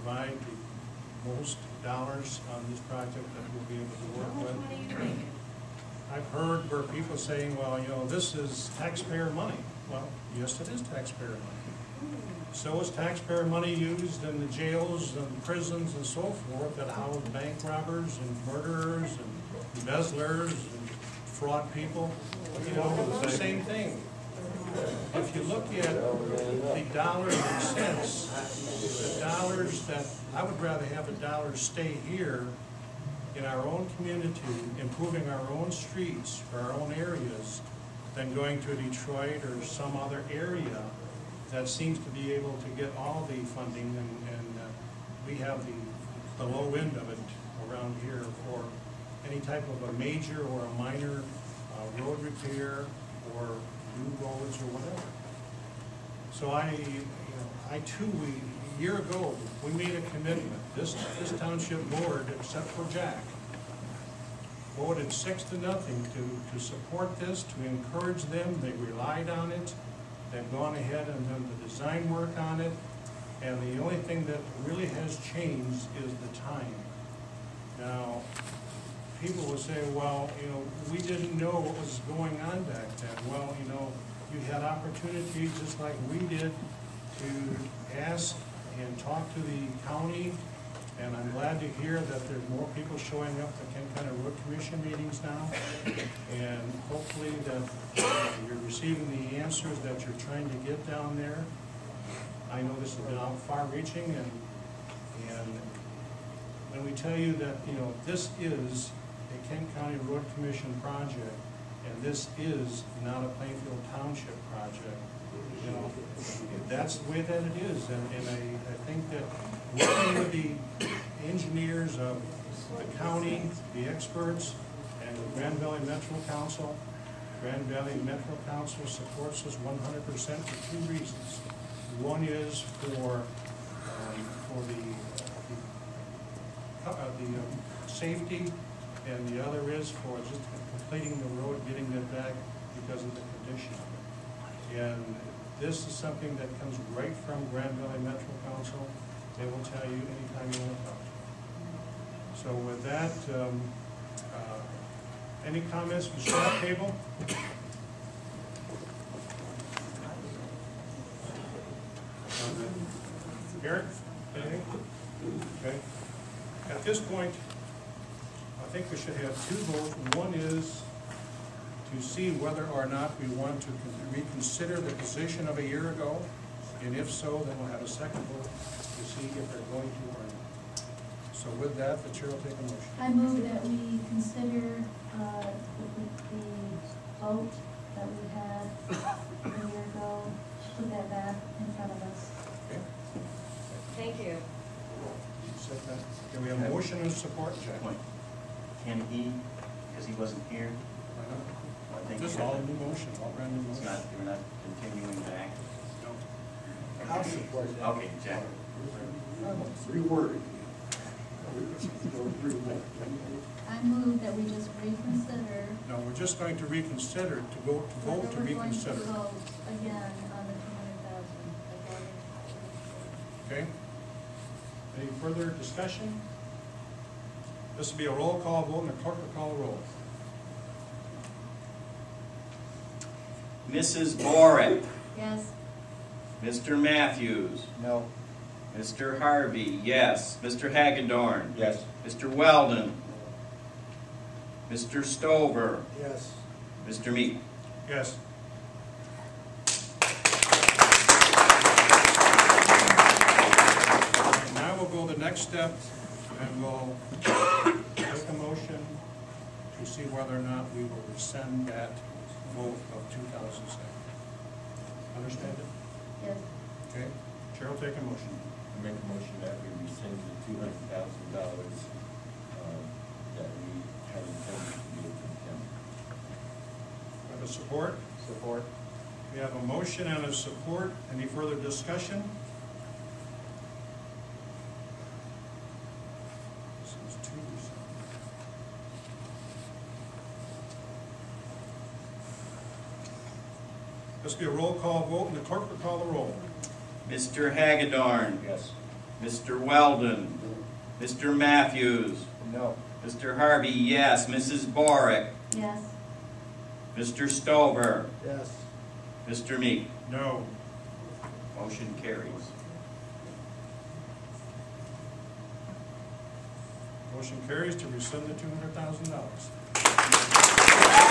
provide the most dollars on this project that we'll be able to work with. How much money are you making? I've heard where people saying, well, you know, this is taxpayer money. Well, yes, it is taxpayer money. So is taxpayer money used in the jails and prisons and so forth that house bank robbers and murderers and embezzlers and fraud people. You know, the same thing. If you look at the dollars and cents, the dollars that, I would rather have the dollars stay here in our own community, improving our own streets for our own areas, than going to Detroit or some other area that seems to be able to get all the funding, and we have the low end of it around here for any type of a major or a minor road repair or new roads or whatever. So I too, a year ago, we made a commitment. This township board, except for Jack, voted 6-0 to support this, to encourage them. They relied on it. They've gone ahead and done the design work on it. And the only thing that really has changed is the time. Now, people will say, well, you know, we didn't know what was going on back then. Well, you know, you had opportunities just like we did to ask and talk to the county, and I'm glad to hear that there's more people showing up to Kent County Road Commission meetings now, and hopefully that you're receiving the answers that you're trying to get down there. I know this has been out far-reaching, and when we tell you that, you know, this is a Kent County Road Commission project, and this is not a Plainfield Township project, you know, that's the way that it is. And I think that working with the engineers of the county, the experts, and the Grand Valley Metro Council, Grand Valley Metro Council supports us 100% for two reasons. One is for the safety, and the other is for just completing the road, getting it back because of the condition of it. And this is something that comes right from Grand Valley Metro Council. They will tell you anytime you want to talk to them. So with that, any comments from the staff table? Eric, anything? Okay. At this point, I think we should have two votes. One is to see whether or not we want to reconsider the position of a year ago, and if so, then we'll have a second vote to see if they're going to or not. So with that, the chair will take a motion. I move that we consider the vote that we had a year ago, put that back in front of us. Okay. Thank you. Set that. Can we have a motion and support, Jack? Can he, because he wasn't here? Why not? I think This is all a new motion, all brand new it's motion. not, we're not continuing to act. No. I'll support that. Okay, Jack. Reworded. I move that we just reconsider. No, we're just going to reconsider, to vote to Whether reconsider. we're going to vote again on the 200,000. Okay? Any further discussion? This will be a roll call vote, and the clerk will call the roll. Mrs. Borak, Yes. Mr. Matthews, No. Mr. Harvey, yes. Mr. Hagedorn, Yes. Mr. Weldon, Mr. Stover, Yes. Mr. Meek. Yes. And now we'll go the next step, and we'll make a motion to see whether or not we will rescind that vote of 2007. Understand it? Yes. Okay? Chair will take a motion. I make a motion that we rescind the $200,000 that we had intended to give to the county. Have a support? Support. We have a motion and a support. Any further discussion? This is 2%. This will be a roll call vote, and the clerk will call the roll. Mr. Hagedorn, Yes. Mr. Weldon, Mr. Matthews, No. Mr. Harvey, yes. Mrs. Borick, Yes. Mr. Stover, Yes. Mr. Meek. No. Motion carries. Motion carries to rescind the $200,000.